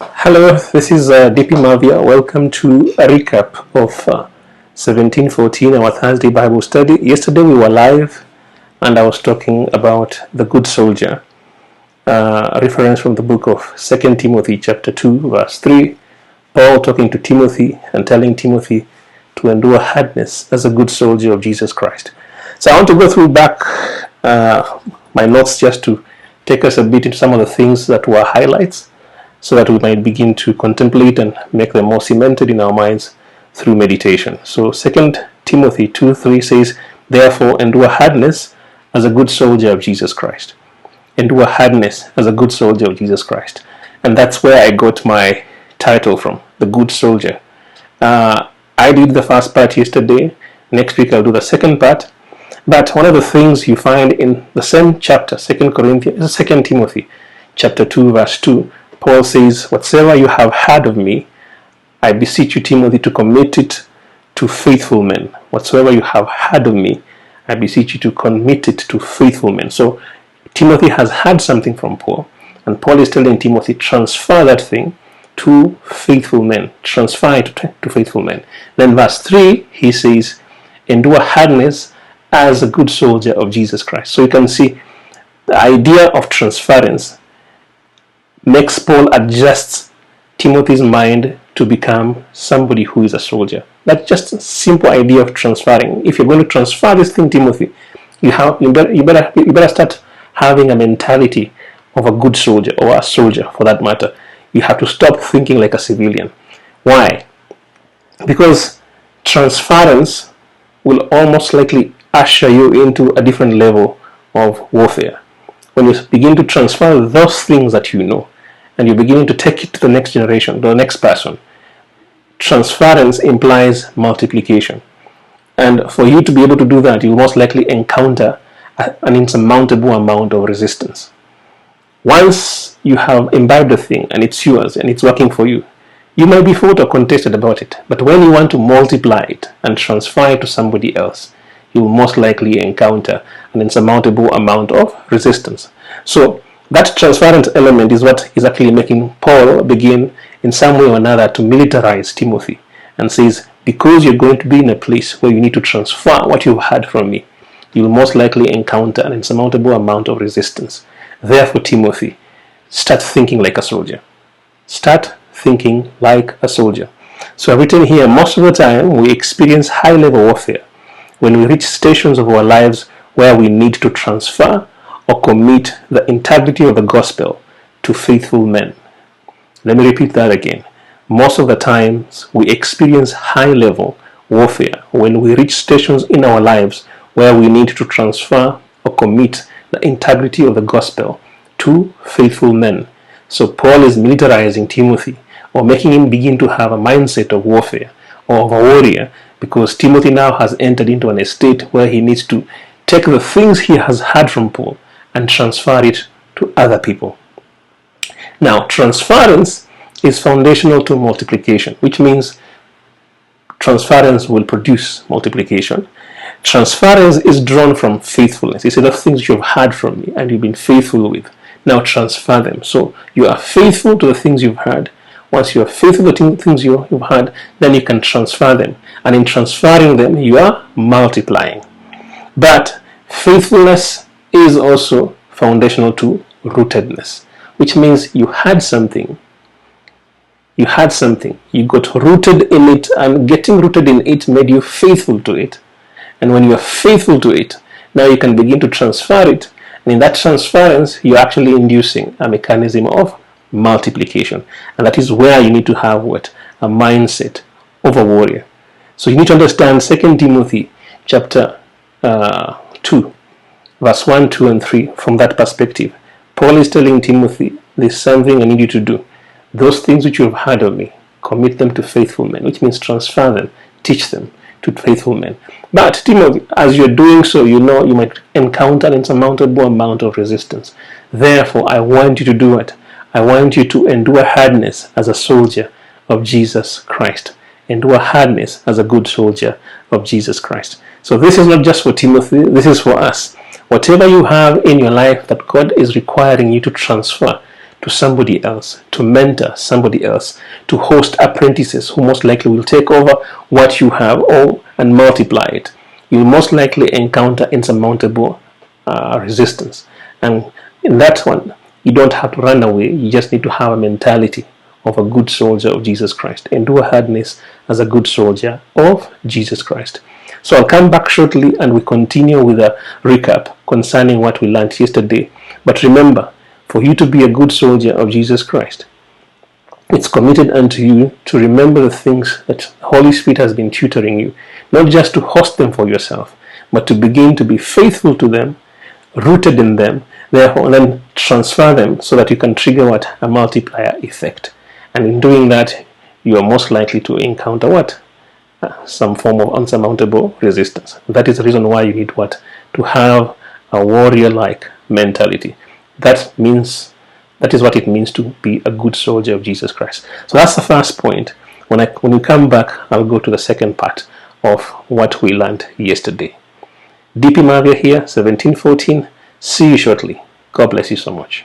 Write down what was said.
Hello, this is DP Mavia. Welcome to a recap of 1714, our Thursday Bible study. Yesterday we were live and I was talking about the good soldier, a reference from the book of 2 Timothy chapter 2 verse 3. Paul talking to Timothy and telling Timothy to endure hardness as a good soldier of Jesus Christ. So I want to go through back my notes just to take us a bit into some of the things that were highlights, so that we might begin to contemplate and make them more cemented in our minds through meditation. So 2 Timothy 2:3 says, "Therefore endure hardness as a good soldier of Jesus Christ." Endure hardness as a good soldier of Jesus Christ. And that's where I got my title from, the good soldier. I did the first part yesterday. Next week I'll do the second part. But one of the things you find in the same chapter, 2 Timothy chapter 2 verse 2, Paul says, "Whatsoever you have heard of me, I beseech you, Timothy, to commit it to faithful men." Whatsoever you have heard of me, I beseech you to commit it to faithful men. So Timothy has heard something from Paul, and Paul is telling Timothy, transfer that thing to faithful men. Transfer it to faithful men. Then verse 3, he says, "Endure hardness as a good soldier of Jesus Christ." So you can see the idea of transference makes Paul adjust Timothy's mind to become somebody who is a soldier. That's just a simple idea of transferring. If you're going to transfer this thing, Timothy, you better start having a mentality of a good soldier, or a soldier for that matter. You have to stop thinking like a civilian. Why? Because transference will almost likely usher you into a different level of warfare. When you begin to transfer those things that you know, and you're beginning to take it to the next generation, to the next person, transference implies multiplication. And for you to be able to do that, you will most likely encounter an insurmountable amount of resistance. Once you have imbibed the thing and it's yours and it's working for you, you might be fought or contested about it. But when you want to multiply it and transfer it to somebody else, you will most likely encounter an insurmountable amount of resistance. So that transference element is what is actually making Paul begin in some way or another to militarize Timothy, and says, because you're going to be in a place where you need to transfer what you've heard from me, you will most likely encounter an insurmountable amount of resistance. Therefore, Timothy, start thinking like a soldier. Start thinking like a soldier. So I've written here, most of the time we experience high-level warfare when we reach stations of our lives where we need to transfer or commit the integrity of the gospel to faithful men. Let me repeat that again. Most of the times we experience high-level warfare when we reach stations in our lives where we need to transfer or commit the integrity of the gospel to faithful men. So Paul is militarizing Timothy, or making him begin to have a mindset of warfare, or of a warrior, because Timothy now has entered into an estate where he needs to take the things he has heard from Paul and transfer it to other people. Now, transference is foundational to multiplication, which means transference will produce multiplication. Transference is drawn from faithfulness. It's the things you've heard from me and you've been faithful with. Now transfer them. So you are faithful to the things you've heard. Once you are faithful to the things you've heard, then you can transfer them. And in transferring them, you are multiplying. But faithfulness is also foundational to rootedness, which means you had something. You got rooted in it, and getting rooted in it made you faithful to it. And when you are faithful to it, now you can begin to transfer it. And in that transference, you're actually inducing a mechanism of multiplication. And that is where you need to have what? A mindset of a warrior. So you need to understand 2 Timothy chapter 2, verse 1, 2, and 3 from that perspective. Paul is telling Timothy, there's something I need you to do. Those things which you have heard of me, commit them to faithful men, which means transfer them, teach them to faithful men. But Timothy, as you're doing so, you know you might encounter an insurmountable amount of resistance. Therefore, I want you to do it. I want you to endure hardness as a soldier of Jesus Christ. Endure hardness as a good soldier of Jesus Christ. So this is not just for Timothy, this is for us. Whatever you have in your life that God is requiring you to transfer to somebody else, to mentor somebody else, to host apprentices who most likely will take over what you have and multiply it. You'll most likely encounter insurmountable resistance. And in that one, you don't have to run away. You just need to have a mentality of a good soldier of Jesus Christ. Endure hardness as a good soldier of Jesus Christ. So I'll come back shortly and we continue with a recap concerning what we learned yesterday. But remember, for you to be a good soldier of Jesus Christ, it's committed unto you to remember the things that the Holy Spirit has been tutoring you, not just to host them for yourself, but to begin to be faithful to them, rooted in them, therefore then transfer them so that you can trigger what? A multiplier effect. And in doing that, you are most likely to encounter what? Some form of unsurmountable resistance. That is the reason why you need what? To have a warrior-like mentality. That is what it means to be a good soldier of Jesus Christ. So that's the first point. When we come back, I'll go to the second part of what we learned yesterday. DP Mavia here, 1714. See you shortly. God bless you so much.